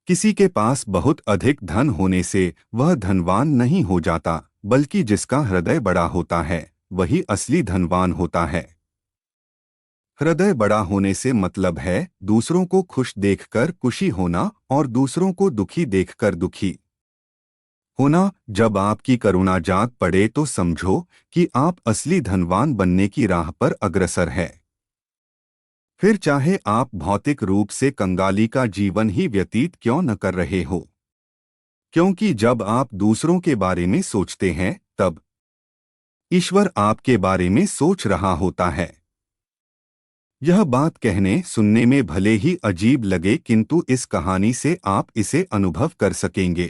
किसी के पास बहुत अधिक धन होने से वह धनवान नहीं हो जाता, बल्कि जिसका हृदय बड़ा होता है वही असली धनवान होता है। हृदय बड़ा होने से मतलब है दूसरों को खुश देखकर खुशी होना और दूसरों को दुखी देखकर दुखी होना। जब आपकी करुणा जाग पड़े तो समझो कि आप असली धनवान बनने की राह पर अग्रसर है। फिर चाहे आप भौतिक रूप से कंगाली का जीवन ही व्यतीत क्यों न कर रहे हो, क्योंकि जब आप दूसरों के बारे में सोचते हैं तब ईश्वर आपके बारे में सोच रहा होता है। यह बात कहने सुनने में भले ही अजीब लगे, किंतु इस कहानी से आप इसे अनुभव कर सकेंगे।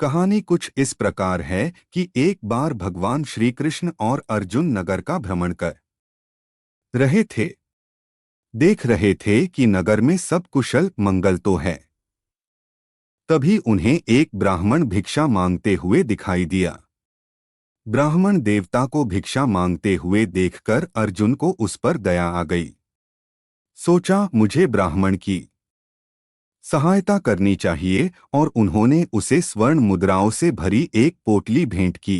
कहानी कुछ इस प्रकार है कि एक बार भगवान श्री कृष्ण और अर्जुन नगर का भ्रमण कर रहे थे। देख रहे थे कि नगर में सब कुशल मंगल तो है। तभी उन्हें एक ब्राह्मण भिक्षा मांगते हुए दिखाई दिया। ब्राह्मण देवता को भिक्षा मांगते हुए देखकर अर्जुन को उस पर दया आ गई। सोचा मुझे ब्राह्मण की सहायता करनी चाहिए और उन्होंने उसे स्वर्ण मुद्राओं से भरी एक पोटली भेंट की।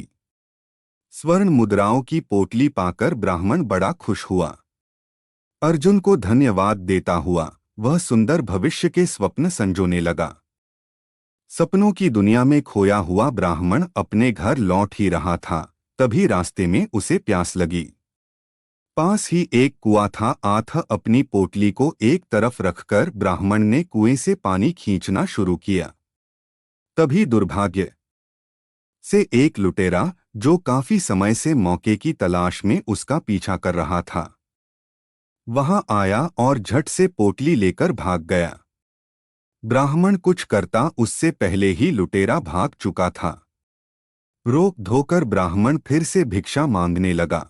स्वर्ण मुद्राओं की पोटली पाकर ब्राह्मण बड़ा खुश हुआ। अर्जुन को धन्यवाद देता हुआ वह सुंदर भविष्य के स्वप्न संजोने लगा। सपनों की दुनिया में खोया हुआ ब्राह्मण अपने घर लौट ही रहा था, तभी रास्ते में उसे प्यास लगी। पास ही एक कुआं था। आथ अपनी पोटली को एक तरफ रखकर ब्राह्मण ने कुएं से पानी खींचना शुरू किया। तभी दुर्भाग्य से एक लुटेरा, जो काफी समय से मौके की तलाश में उसका पीछा कर रहा था, वहां आया और झट से पोटली लेकर भाग गया। ब्राह्मण कुछ करता उससे पहले ही लुटेरा भाग चुका था। रोक धोकर ब्राह्मण फिर से भिक्षा मांगने लगा।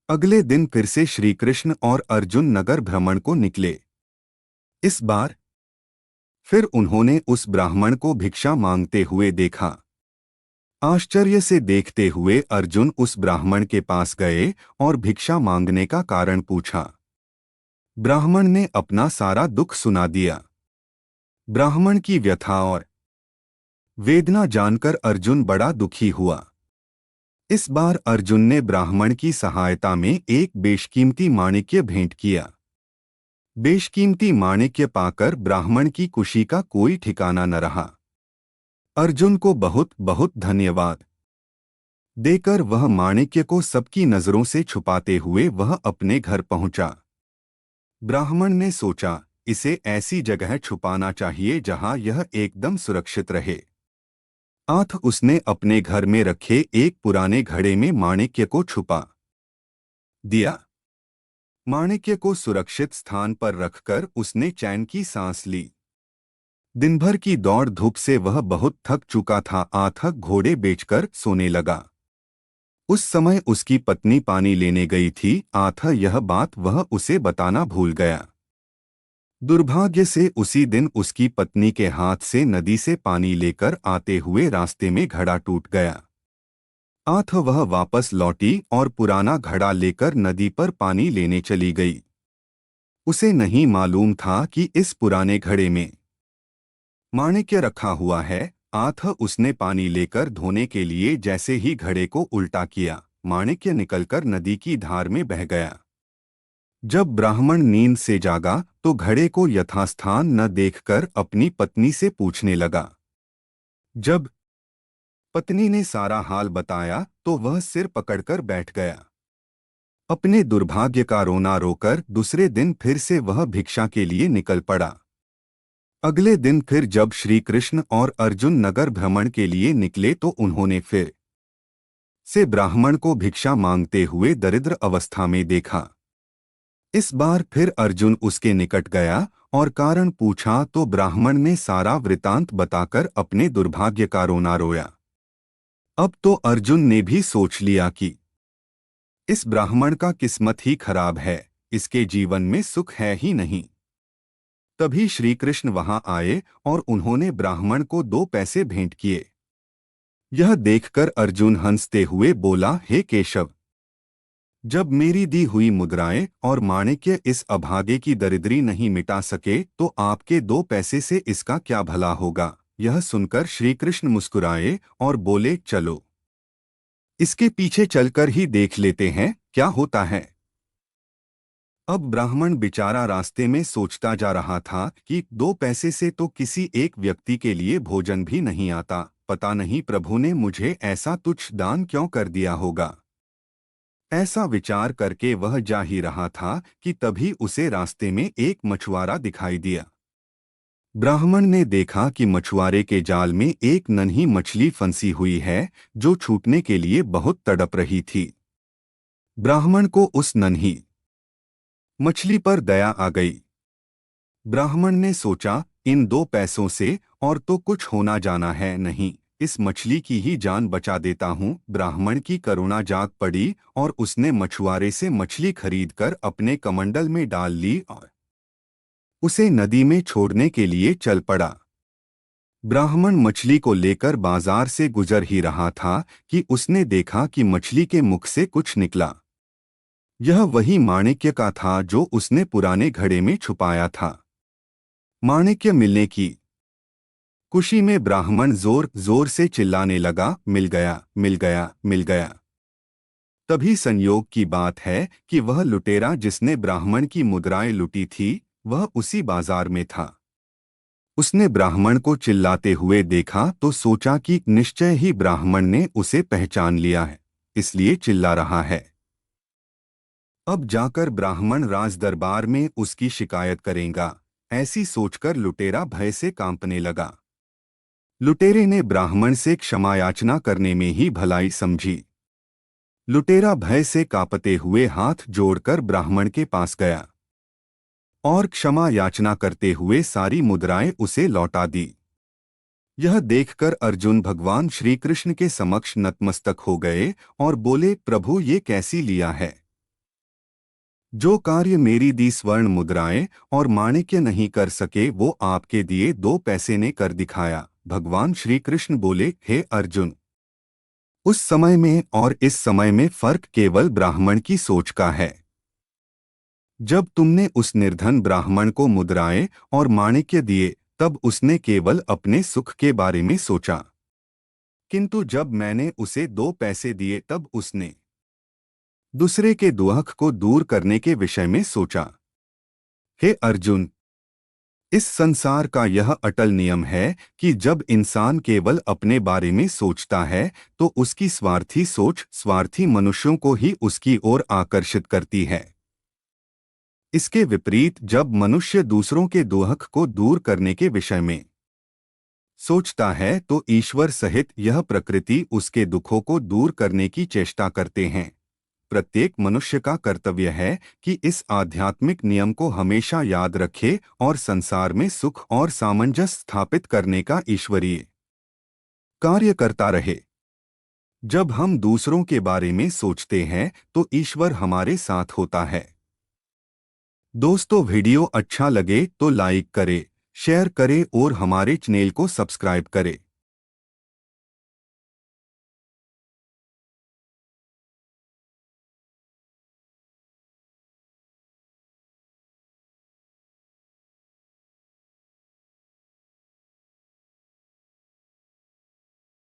अगले दिन फिर से श्री कृष्ण और अर्जुन नगर भ्रमण को निकले। इस बार फिर उन्होंने उस ब्राह्मण को भिक्षा मांगते हुए देखा। आश्चर्य से देखते हुए अर्जुन उस ब्राह्मण के पास गए और भिक्षा मांगने का कारण पूछा। ब्राह्मण ने अपना सारा दुख सुना दिया। ब्राह्मण की व्यथा और वेदना जानकर अर्जुन बड़ा दुखी हुआ। इस बार अर्जुन ने ब्राह्मण की सहायता में एक बेशकीमती माणिक्य भेंट किया। बेशकीमती माणिक्य पाकर ब्राह्मण की खुशी का कोई ठिकाना न रहा। अर्जुन को बहुत बहुत धन्यवाद देकर वह माणिक्य को सबकी नजरों से छुपाते हुए वह अपने घर पहुंचा। ब्राह्मण ने सोचा इसे ऐसी जगह छुपाना चाहिए जहां यह एकदम सुरक्षित रहे। आठ उसने अपने घर में रखे एक पुराने घड़े में माणिक्य को छुपा दिया। माणिक्य को सुरक्षित स्थान पर रखकर उसने चैन की सांस ली। दिन भर की दौड़ धूप से वह बहुत थक चुका था। आठ घोड़े बेचकर सोने लगा। उस समय उसकी पत्नी पानी लेने गई थी। आठ यह बात वह उसे बताना भूल गया। दुर्भाग्य से उसी दिन उसकी पत्नी के हाथ से नदी से पानी लेकर आते हुए रास्ते में घड़ा टूट गया। आठ वह वापस लौटी और पुराना घड़ा लेकर नदी पर पानी लेने चली गई। उसे नहीं मालूम था कि इस पुराने घड़े में माणिक्य रखा हुआ है। आठ उसने पानी लेकर धोने के लिए जैसे ही घड़े को उल्टा किया, माणिक्य निकलकर नदी की धार में बह गया। जब ब्राह्मण नींद से जागा तो घड़े को यथास्थान न देखकर अपनी पत्नी से पूछने लगा। जब पत्नी ने सारा हाल बताया तो वह सिर पकड़कर बैठ गया। अपने दुर्भाग्य का रोना रोकर दूसरे दिन फिर से वह भिक्षा के लिए निकल पड़ा। अगले दिन फिर जब श्री कृष्ण और अर्जुन नगर भ्रमण के लिए निकले तो उन्होंने फिर से ब्राह्मण को भिक्षा मांगते हुए दरिद्र अवस्था में देखा। इस बार फिर अर्जुन उसके निकट गया और कारण पूछा तो ब्राह्मण ने सारा वृतांत बताकर अपने दुर्भाग्य का रोना रोया। अब तो अर्जुन ने भी सोच लिया कि इस ब्राह्मण का किस्मत ही खराब है, इसके जीवन में सुख है ही नहीं। तभी श्री कृष्ण वहां आए और उन्होंने ब्राह्मण को 2 पैसे भेंट किए। यह देखकर अर्जुन हंसते हुए बोला, हे केशव, जब मेरी दी हुई मुद्राएं और माणिक्य इस अभागे की दरिद्री नहीं मिटा सके तो आपके 2 पैसे से इसका क्या भला होगा। यह सुनकर श्री कृष्ण मुस्कुराए और बोले, चलो इसके पीछे चलकर ही देख लेते हैं क्या होता है। अब ब्राह्मण बेचारा रास्ते में सोचता जा रहा था कि 2 पैसे से तो किसी एक व्यक्ति के लिए भोजन भी नहीं आता, पता नहीं प्रभु ने मुझे ऐसा तुच्छ दान क्यों कर दिया होगा। ऐसा विचार करके वह जा ही रहा था कि तभी उसे रास्ते में एक मछुआरा दिखाई दिया। ब्राह्मण ने देखा कि मछुआरे के जाल में एक नन्ही मछली फंसी हुई है जो छूटने के लिए बहुत तड़प रही थी। ब्राह्मण को उस नन्ही मछली पर दया आ गई। ब्राह्मण ने सोचा, इन 2 पैसों से और तो कुछ होना जाना है नहीं, इस मछली की ही जान बचा देता हूँ। ब्राह्मण की करुणा जाग पड़ी और उसने मछुआरे से मछली खरीदकर अपने कमंडल में डाल ली और उसे नदी में छोड़ने के लिए चल पड़ा। ब्राह्मण मछली को लेकर बाजार से गुजर ही रहा था कि उसने देखा कि मछली के मुख से कुछ निकला। यह वही माणिक्य का था जो उसने पुराने घड़े में छुपाया था। माणिक्य मिलने की खुशी में ब्राह्मण जोर जोर से चिल्लाने लगा, मिल गया, मिल गया, मिल गया। तभी संयोग की बात है कि वह लुटेरा जिसने ब्राह्मण की मुद्राएं लुटी थी, वह उसी बाजार में था। उसने ब्राह्मण को चिल्लाते हुए देखा तो सोचा कि निश्चय ही ब्राह्मण ने उसे पहचान लिया है, इसलिए चिल्ला रहा है। अब जाकर ब्राह्मण राज दरबार में उसकी शिकायत करेगा, ऐसी सोचकर लुटेरा भय से कांपने लगा। लुटेरे ने ब्राह्मण से क्षमा याचना करने में ही भलाई समझी। लुटेरा भय से कांपते हुए हाथ जोड़कर ब्राह्मण के पास गया और क्षमा याचना करते हुए सारी मुद्राएं उसे लौटा दी। यह देखकर अर्जुन भगवान श्री कृष्ण के समक्ष नतमस्तक हो गए और बोले, प्रभु ये कैसी लिया है। जो कार्य मेरी दी स्वर्ण मुद्राएं और माणिक्य नहीं कर सके वो आपके दिए 2 पैसे ने कर दिखाया। भगवान श्री कृष्ण बोले, हे अर्जुन, उस समय में और इस समय में फर्क केवल ब्राह्मण की सोच का है। जब तुमने उस निर्धन ब्राह्मण को मुद्राएं और माणिक्य दिए तब उसने केवल अपने सुख के बारे में सोचा, किंतु जब मैंने उसे 2 पैसे दिए तब उसने दूसरे के दुख को दूर करने के विषय में सोचा। हे अर्जुन, इस संसार का यह अटल नियम है कि जब इंसान केवल अपने बारे में सोचता है तो उसकी स्वार्थी सोच स्वार्थी मनुष्यों को ही उसकी ओर आकर्षित करती है। इसके विपरीत जब मनुष्य दूसरों के दुख को दूर करने के विषय में सोचता है तो ईश्वर सहित यह प्रकृति उसके दुखों को दूर करने की चेष्टा करते हैं। प्रत्येक मनुष्य का कर्तव्य है कि इस आध्यात्मिक नियम को हमेशा याद रखे और संसार में सुख और सामंजस्य स्थापित करने का ईश्वरीय कार्य करता रहे। जब हम दूसरों के बारे में सोचते हैं तो ईश्वर हमारे साथ होता है। दोस्तों, वीडियो अच्छा लगे तो लाइक करें, शेयर करें और हमारे चैनल को सब्सक्राइब करें।